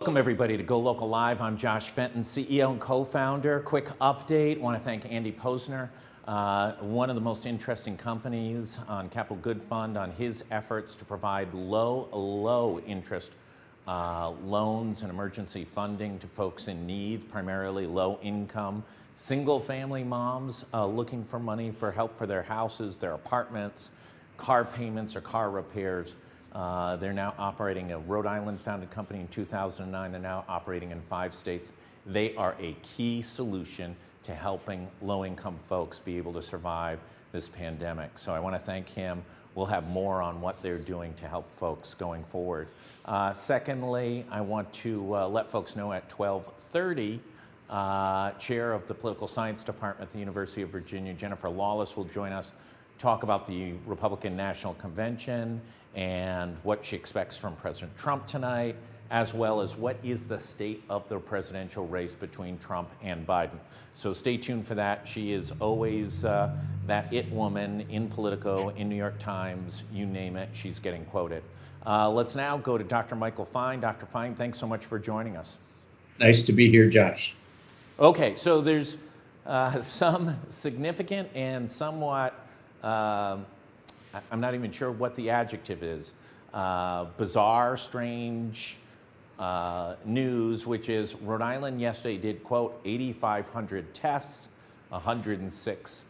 Welcome everybody to GoLocal Live. I'm Josh Fenton, CEO and co-founder. Quick update, want to thank Andy Posner, one of the most interesting companies on Capital Good Fund, on his efforts to provide low interest loans and emergency funding to folks in need, primarily low income, single family moms looking for money for help for their houses, their apartments, car payments or car repairs. They're now operating a Rhode Island founded company in 2009. They're now operating in 5 states. They are a key solution to helping low-income folks be able to survive this pandemic. So I want to thank him. We'll have more on what they're doing to help folks going forward. Secondly, I want to let folks know at 12:30, Chair of the Political Science Department at the University of Virginia, Jennifer Lawless, will join us, talk about the Republican National Convention and what she expects from President Trump tonight, as well as what is the state of the presidential race between Trump and Biden. So stay tuned for that. She is always that it woman in Politico, in New York Times, you name it, she's getting quoted. Let's now go to Dr. Michael Fine. Dr. Fine, thanks so much for joining us. Nice to be here, Josh. Okay, so there's some significant and somewhat I'm not even sure what the adjective is. Bizarre, strange news, which is Rhode Island yesterday did, quote, 8,500 tests, 106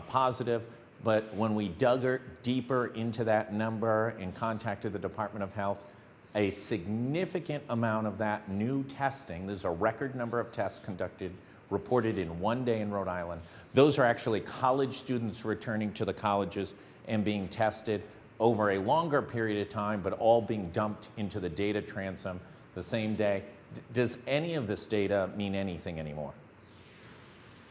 positive. But when we dug deeper into that number and contacted the Department of Health, a significant amount of that new testing, there's a record number of tests conducted, reported in one day in Rhode Island. Those are actually college students returning to the colleges and being tested over a longer period of time, but all being dumped into the data transom the same day. Does any of this data mean anything anymore?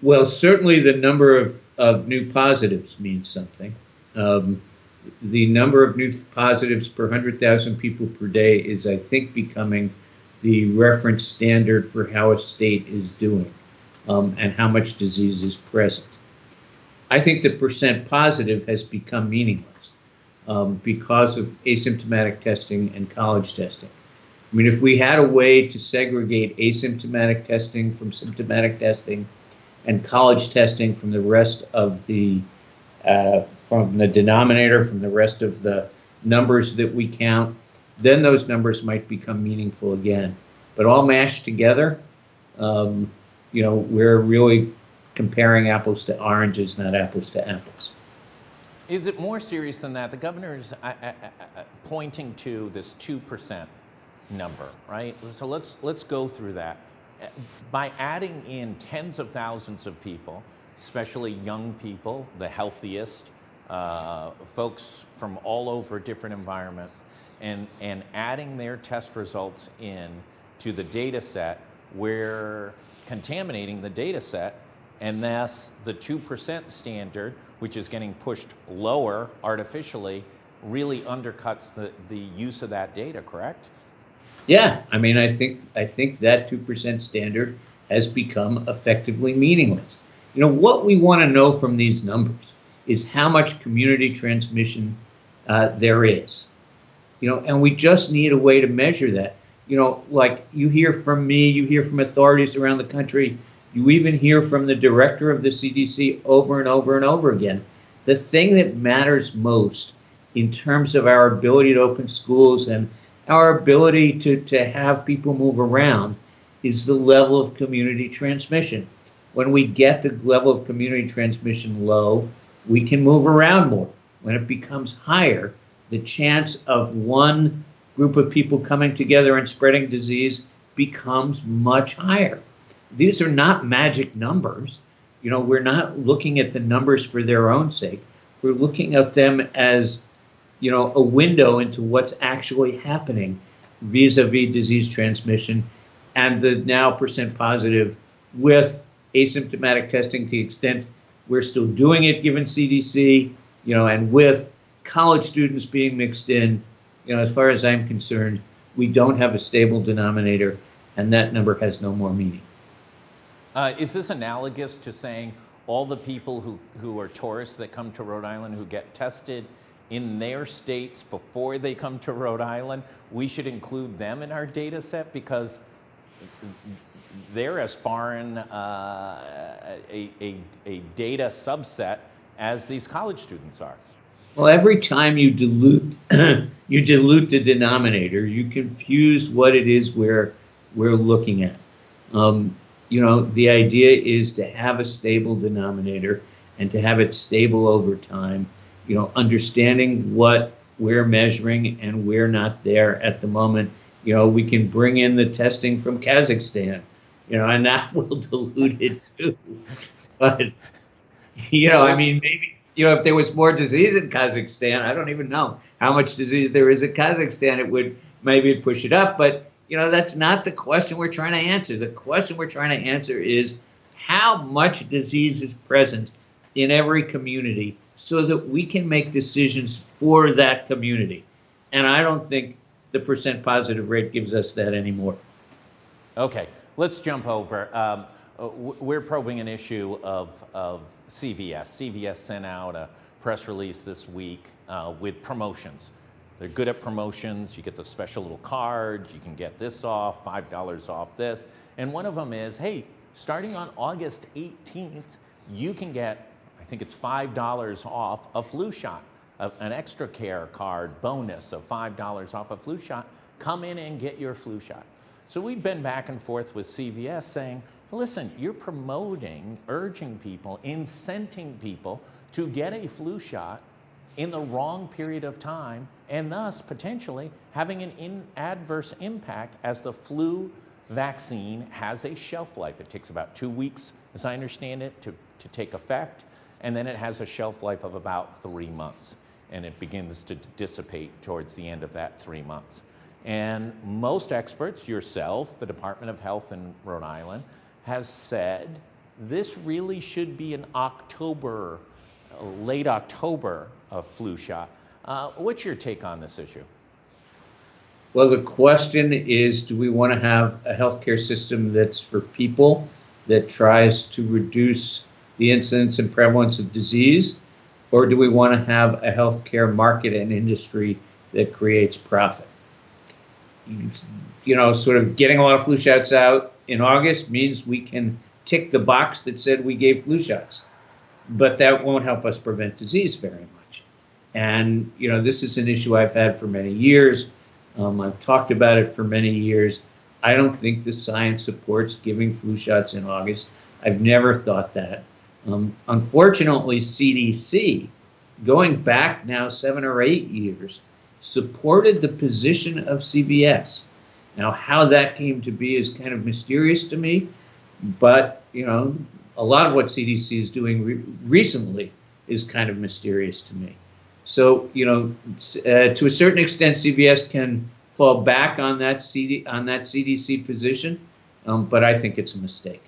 Well, certainly the number of new positives means something. The number of new positives per 100,000 people per day is, I think, becoming the reference standard for how a state is doing and how much disease is present. I think the percent positive has become meaningless because of asymptomatic testing and college testing. I mean, if we had a way to segregate asymptomatic testing from symptomatic testing and college testing from the rest of the denominator, from the rest of the numbers that we count, then those numbers might become meaningful again. But all mashed together, we're really comparing apples to oranges, not apples to apples. Is it more serious than that? The governor's pointing to this 2% number, right? So let's go through that. By adding in tens of thousands of people, especially young people, the healthiest, folks from all over different environments, and adding their test results in to the data set, we're contaminating the data set. And thus, the 2% standard, which is getting pushed lower artificially, really undercuts the use of that data, correct? Yeah, I mean, I think that 2% standard has become effectively meaningless. What we want to know from these numbers is how much community transmission there is. And we just need a way to measure that. Like you hear from me, you hear from authorities around the country, you even hear from the director of the CDC over and over and over again. The thing that matters most in terms of our ability to open schools and our ability to have people move around is the level of community transmission. When we get the level of community transmission low, we can move around more. When it becomes higher, the chance of one group of people coming together and spreading disease becomes much higher. These are not magic numbers. We're not looking at the numbers for their own sake. We're looking at them as, a window into what's actually happening vis-a-vis disease transmission and the now percent positive with asymptomatic testing to the extent we're still doing it given CDC, and with college students being mixed in, as far as I'm concerned, we don't have a stable denominator and that number has no more meaning. Is this analogous to saying all the people who are tourists that come to Rhode Island who get tested in their states before they come to Rhode Island, we should include them in our data set because they're as foreign a data subset as these college students are. Well, every time you dilute you dilute the denominator, you confuse what it is we're looking at. The idea is to have a stable denominator and to have it stable over time. Understanding what we're measuring and we're not there at the moment. We can bring in the testing from Kazakhstan, and that will dilute it too. But I mean, maybe. If there was more disease in Kazakhstan, I don't even know how much disease there is in Kazakhstan, it'd push it up. But, that's not the question we're trying to answer. The question we're trying to answer is how much disease is present in every community so that we can make decisions for that community. And I don't think the percent positive rate gives us that anymore. Okay, let's jump over. We're probing an issue of CVS. CVS sent out a press release this week with promotions. They're good at promotions. You get the special little cards. You can get this off, $5 off this. And one of them is, hey, starting on August 18th, you can get, I think it's $5 off a flu shot, an extra care card bonus of $5 off a flu shot. Come in and get your flu shot. So we've been back and forth with CVS saying, listen, you're promoting, urging people, incenting people to get a flu shot in the wrong period of time, and thus potentially having an adverse impact as the flu vaccine has a shelf life. It takes about 2 weeks, as I understand it, to take effect, and then it has a shelf life of about 3 months, and it begins to dissipate towards the end of that 3 months. And most experts, yourself, the Department of Health in Rhode Island, has said this really should be an October, late October flu shot. What's your take on this issue? Well, the question is, do we want to have a healthcare system that's for people, that tries to reduce the incidence and prevalence of disease, or do we want to have a healthcare market and industry that creates profit? Sort of getting a lot of flu shots out in August means we can tick the box that said we gave flu shots, but that won't help us prevent disease very much. And, this is an issue I've had for many years. I've talked about it for many years. I don't think the science supports giving flu shots in August. I've never thought that. Unfortunately, CDC, going back now 7 or 8 years, supported the position of CVS. Now, how that came to be is kind of mysterious to me, but, a lot of what CDC is doing recently is kind of mysterious to me. So, to a certain extent, CVS can fall back on that CDC position, but I think it's a mistake.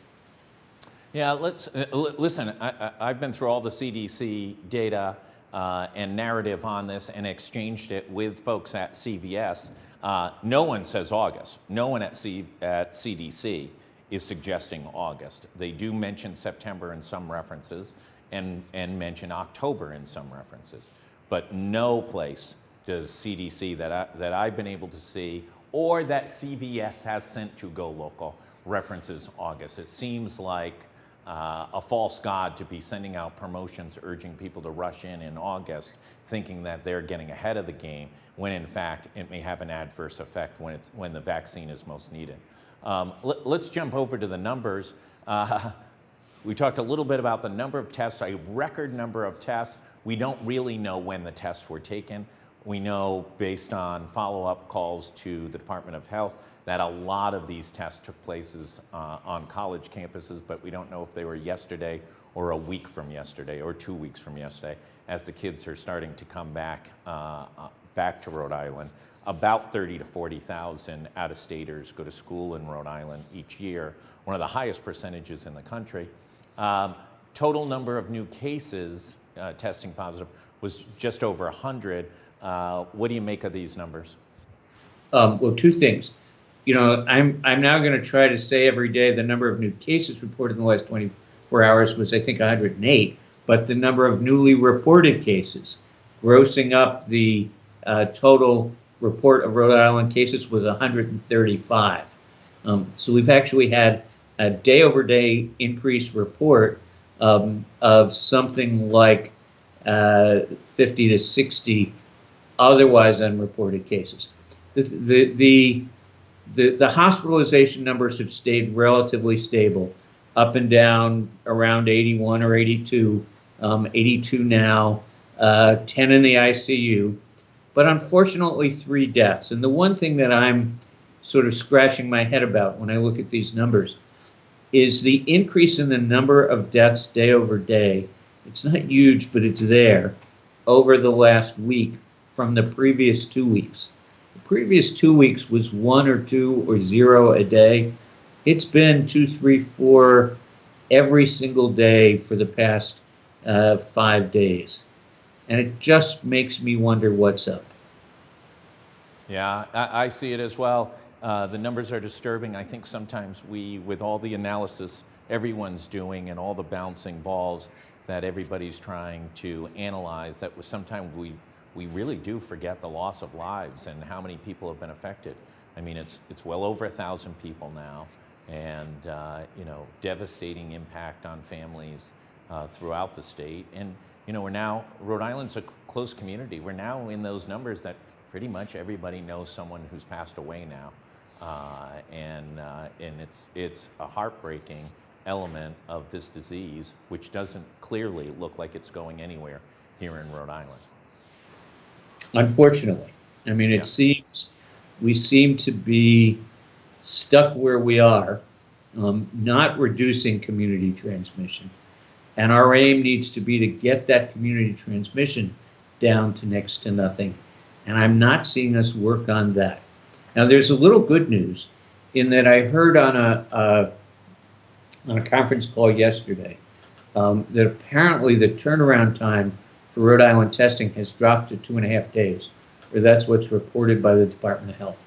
Yeah, let's listen. I've been through all the CDC data and narrative on this and exchanged it with folks at CVS. No one says August. No one at CDC is suggesting August. They do mention September in some references and mention October in some references. But no place does CDC that I've been able to see or that CVS has sent to GoLocal references August. It seems like a false god to be sending out promotions urging people to rush in August, thinking that they're getting ahead of the game, when in fact it may have an adverse effect when the vaccine is most needed. Let's jump over to the numbers. We talked a little bit about the number of tests, a record number of tests. We don't really know when the tests were taken. We know based on follow-up calls to the Department of Health that a lot of these tests took places on college campuses, but we don't know if they were yesterday or a week from yesterday or 2 weeks from yesterday, as the kids are starting to come back to Rhode Island. About 30 to 40,000 out-of-staters go to school in Rhode Island each year, one of the highest percentages in the country. Total number of new cases testing positive was just over 100. What do you make of these numbers? Well, two things. I'm now going to try to say every day the number of new cases reported in the last 24 hours was, I think, 108, but the number of newly reported cases grossing up the total report of Rhode Island cases was 135. So we've actually had a day-over-day increase report of something like 50 to 60 otherwise unreported cases. The hospitalization numbers have stayed relatively stable, up and down around 81 or 82, 82 now, 10 in the ICU, but unfortunately 3 deaths. And the one thing that I'm sort of scratching my head about when I look at these numbers is the increase in the number of deaths day over day. It's not huge, but it's there over the last week from the previous 2 weeks. The previous 2 weeks was 1 or 2 or 0 a day. It's been 2, 3, 4 every single day for the past 5 days. And it just makes me wonder what's up. Yeah, I see it as well. The numbers are disturbing. I think sometimes with all the analysis everyone's doing and all the bouncing balls that everybody's trying to analyze, that sometimes we really do forget the loss of lives and how many people have been affected. I mean, it's well over 1,000 people now, and devastating impact on families throughout the state. And Rhode Island's a close community. We're now in those numbers that pretty much everybody knows someone who's passed away now, and it's a heartbreaking element of this disease, which doesn't clearly look like it's going anywhere here in Rhode Island. Unfortunately, I mean, it seems we seem to be stuck where we are, not reducing community transmission, and our aim needs to be to get that community transmission down to next to nothing. And I'm not seeing us work on that. Now, there's a little good news in that I heard on a conference call yesterday that apparently the turnaround time for Rhode Island testing has dropped to 2.5 days, or that's what's reported by the Department of Health.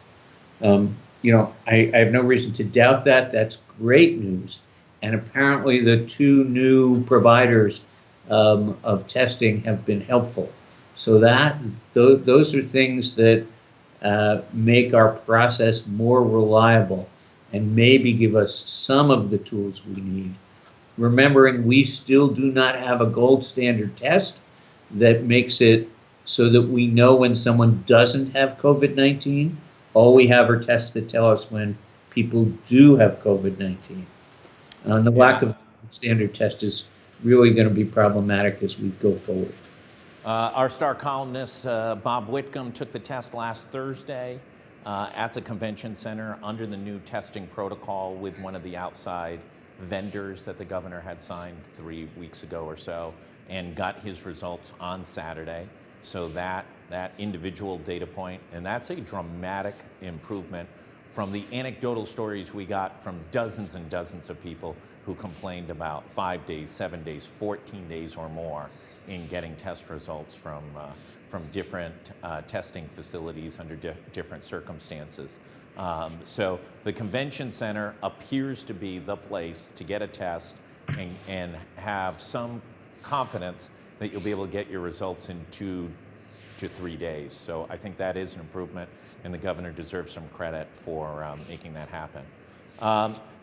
I have no reason to doubt that. That's great news. And apparently the 2 new providers of testing have been helpful. So those are things that make our process more reliable and maybe give us some of the tools we need. Remembering we still do not have a gold standard test that makes it so that we know when someone doesn't have COVID-19. All we have are tests that tell us when people do have COVID-19. And the lack of standard test is really going to be problematic as we go forward. Our star columnist, Bob Whitcomb, took the test last Thursday at the convention center under the new testing protocol with one of the outside vendors that the governor had signed 3 weeks ago or so, and got his results on Saturday. So that individual data point, and that's a dramatic improvement from the anecdotal stories we got from dozens and dozens of people who complained about 5 days, 7 days, 14 days or more in getting test results from different testing facilities under different circumstances. So the convention center appears to be the place to get a test and have some confidence that you'll be able to get your results in 2 to 3 days. So I think that is an improvement, and the governor deserves some credit for making that happen.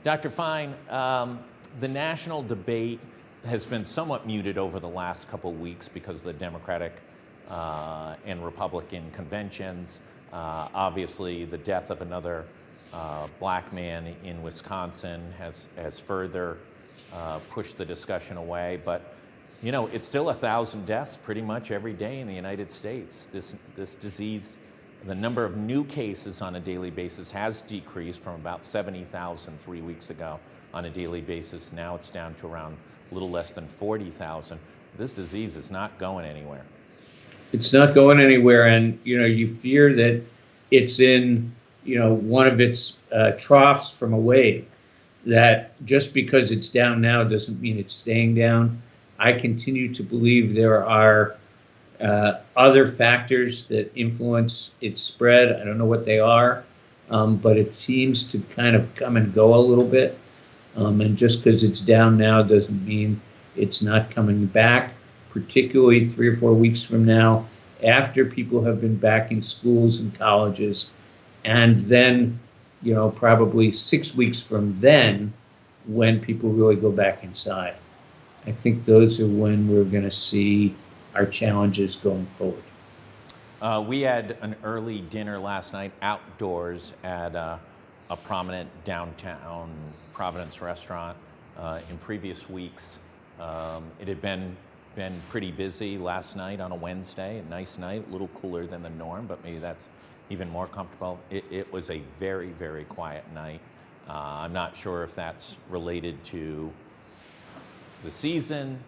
Dr. Fine, the national debate has been somewhat muted over the last couple of weeks because of the Democratic and Republican conventions. Obviously, the death of another black man in Wisconsin has further pushed the discussion away. But it's still 1,000 deaths pretty much every day in the United States. This disease, the number of new cases on a daily basis has decreased from about 70,000 3 weeks ago on a daily basis. Now it's down to around a little less than 40,000. This disease is not going anywhere. It's not going anywhere, and you fear that it's in one of its troughs from a wave. That just because it's down now doesn't mean it's staying down. I continue to believe there are other factors that influence its spread. I don't know what they are, but it seems to kind of come and go a little bit. And just because it's down now doesn't mean it's not coming back, particularly 3 or 4 weeks from now. after people have been back in schools and colleges, and then, probably 6 weeks from then, when people really go back inside. I think those are when we're going to see our challenges going forward. We had an early dinner last night outdoors at a prominent downtown Providence restaurant. In previous weeks, it had been pretty busy last night on a Wednesday, a nice night, a little cooler than the norm, but maybe that's even more comfortable. It was a very, very quiet night. I'm not sure if that's related to the season,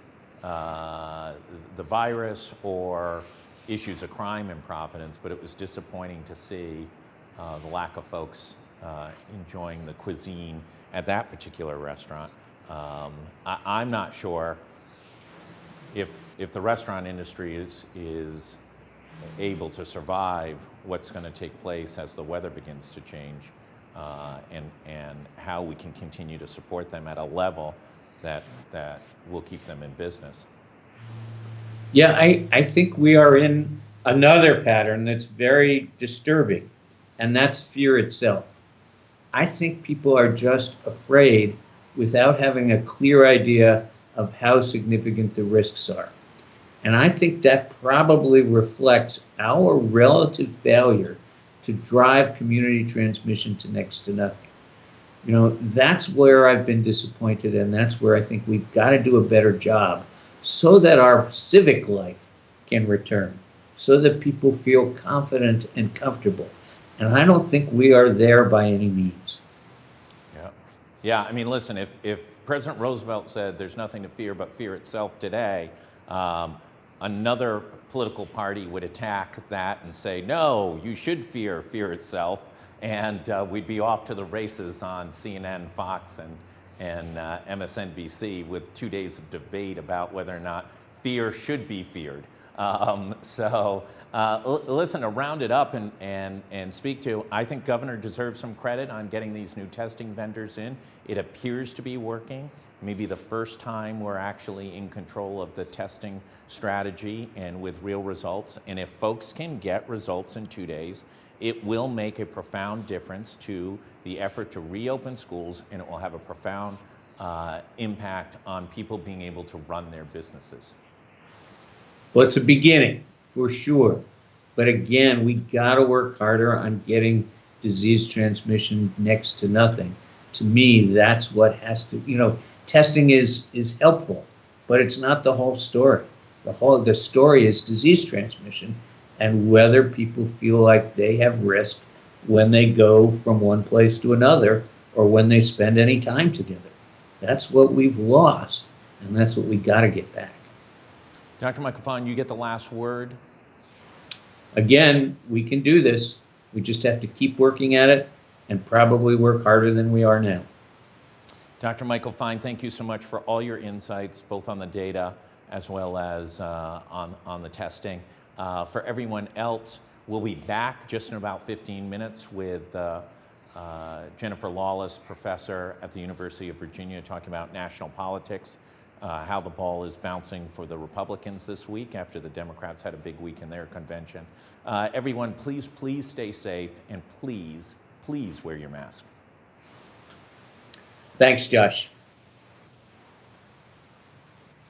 the virus, or issues of crime in Providence, but it was disappointing to see the lack of folks enjoying the cuisine at that particular restaurant. I'm not sure if the restaurant industry is able to survive what's going to take place as the weather begins to change, and how we can continue to support them at a level that will keep them in business. Yeah, I think we are in another pattern that's very disturbing, and that's fear itself. I think people are just afraid without having a clear idea of how significant the risks are. And I think that probably reflects our relative failure to drive community transmission to next to nothing. That's where I've been disappointed, and that's where I think we've got to do a better job so that our civic life can return, so that people feel confident and comfortable. And I don't think we are there by any means. Yeah. I mean, listen, if President Roosevelt said there's nothing to fear but fear itself today, another political party would attack that and say, no, you should fear itself, and we'd be off to the races on CNN, Fox, and MSNBC with 2 days of debate about whether or not fear should be feared. Listen, to round it up and speak to, I think Governor deserves some credit on getting these new testing vendors in. It appears to be working. Maybe the first time we're actually in control of the testing strategy and with real results. And if folks can get results in 2 days, it will make a profound difference to the effort to reopen schools, and it will have a profound impact on people being able to run their businesses. Well, it's a beginning, for sure. But again, we got to work harder on getting disease transmission next to nothing. To me, that's what has to, testing is helpful, but it's not the whole story. The story is disease transmission and whether people feel like they have risk when they go from one place to another or when they spend any time together. That's what we've lost, and that's what we got to get back. Dr. Michael Fahn, you get the last word. Again, we can do this. We just have to keep working at it and probably work harder than we are now. Dr. Michael Fahn, thank you so much for all your insights, both on the data as well as on the testing. For everyone else, we'll be back just in about 15 minutes with Jennifer Lawless, professor at the University of Virginia, talking about national politics, how the ball is bouncing for the Republicans this week after the Democrats had a big week in their convention. Everyone, please stay safe, and please wear your mask. Thanks, Josh.